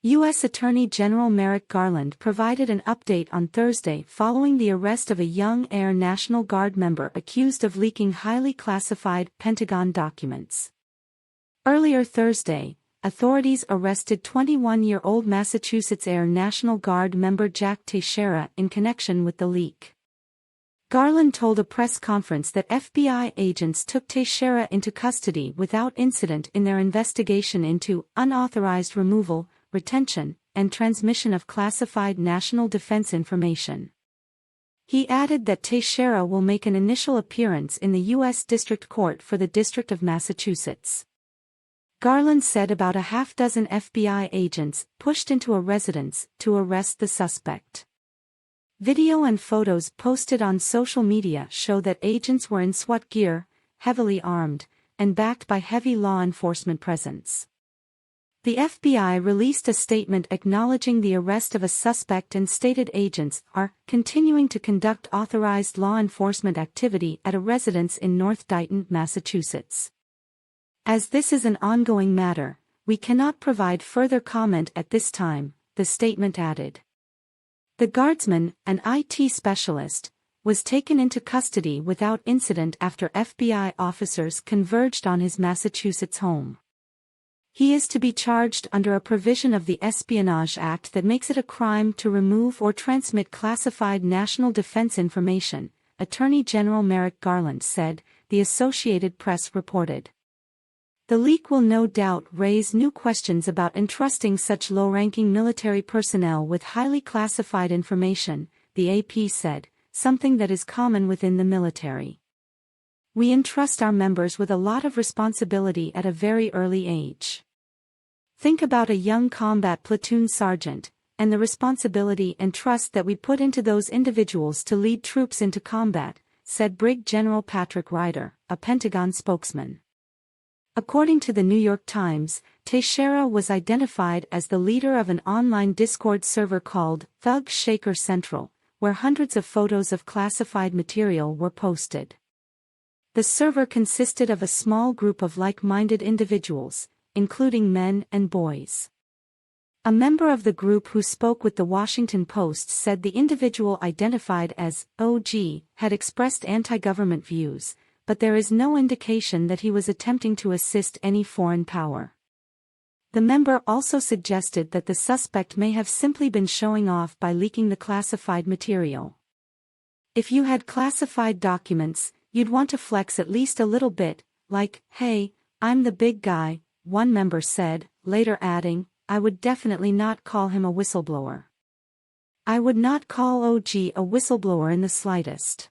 U.S. Attorney General Merrick Garland provided an update on Thursday following the arrest of a young Air National Guard member accused of leaking highly classified Pentagon documents. Earlier Thursday, authorities arrested 21-year-old Massachusetts Air National Guard member Jack Teixeira in connection with the leak. Garland told a press conference that FBI agents took Teixeira into custody without incident in their investigation into unauthorized removal, retention, and transmission of classified national defense information. He added that Teixeira will make an initial appearance in the U.S. District Court for the District of Massachusetts. Garland said about a half-dozen FBI agents pushed into a residence to arrest the suspect. Video and photos posted on social media show that agents were in SWAT gear, heavily armed, and backed by heavy law enforcement presence. The FBI released a statement acknowledging the arrest of a suspect and stated agents are continuing to conduct authorized law enforcement activity at a residence in North Dighton, Massachusetts. As this is an ongoing matter, we cannot provide further comment at this time, the statement added. The guardsman, an IT specialist, was taken into custody without incident after FBI officers converged on his Massachusetts home. He is to be charged under a provision of the Espionage Act that makes it a crime to remove or transmit classified national defense information, Attorney General Merrick Garland said, the Associated Press reported. The leak will no doubt raise new questions about entrusting such low-ranking military personnel with highly classified information, the AP said, something that is common within the military. We entrust our members with a lot of responsibility at a very early age. Think about a young combat platoon sergeant, and the responsibility and trust that we put into those individuals to lead troops into combat, said Brig General Patrick Ryder, a Pentagon spokesman. According to the New York Times, Teixeira was identified as the leader of an online Discord server called Thug Shaker Central, where hundreds of photos of classified material were posted. The server consisted of a small group of like-minded individuals, including men and boys. A member of the group who spoke with the Washington Post said the individual identified as OG had expressed anti-government views, but there is no indication that he was attempting to assist any foreign power. The member also suggested that the suspect may have simply been showing off by leaking the classified material. If you had classified documents, you'd want to flex at least a little bit, like, hey, I'm the big guy, one member said, later adding, I would definitely not call him a whistleblower. I would not call OG a whistleblower in the slightest.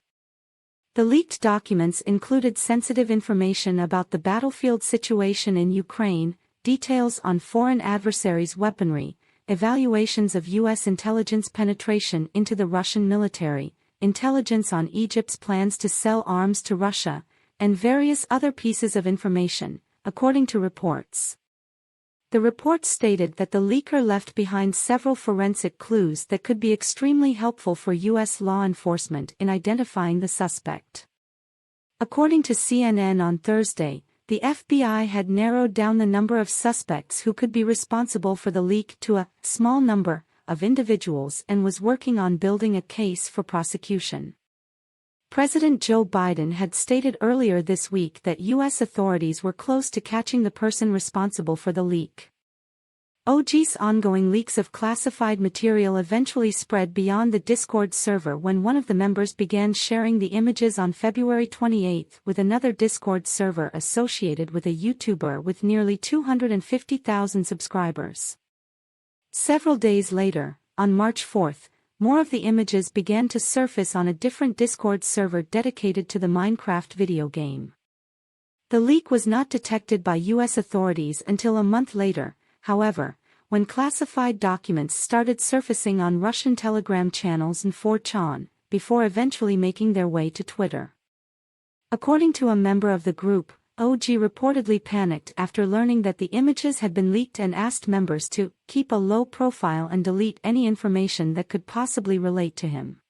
The leaked documents included sensitive information about the battlefield situation in Ukraine, details on foreign adversaries' weaponry, evaluations of U.S. intelligence penetration into the Russian military, intelligence on Egypt's plans to sell arms to Russia, and various other pieces of information, according to reports. The report stated that the leaker left behind several forensic clues that could be extremely helpful for U.S. law enforcement in identifying the suspect. According to CNN on Thursday, the FBI had narrowed down the number of suspects who could be responsible for the leak to a small number of individuals and was working on building a case for prosecution. President Joe Biden had stated earlier this week that U.S. authorities were close to catching the person responsible for the leak. OG's ongoing leaks of classified material eventually spread beyond the Discord server when one of the members began sharing the images on February 28 with another Discord server associated with a YouTuber with nearly 250,000 subscribers. Several days later, on March 4, more of the images began to surface on a different Discord server dedicated to the Minecraft video game. The leak was not detected by U.S. authorities until a month later, however, when classified documents started surfacing on Russian Telegram channels and 4chan, before eventually making their way to Twitter. According to a member of the group, OG reportedly panicked after learning that the images had been leaked and asked members to keep a low profile and delete any information that could possibly relate to him.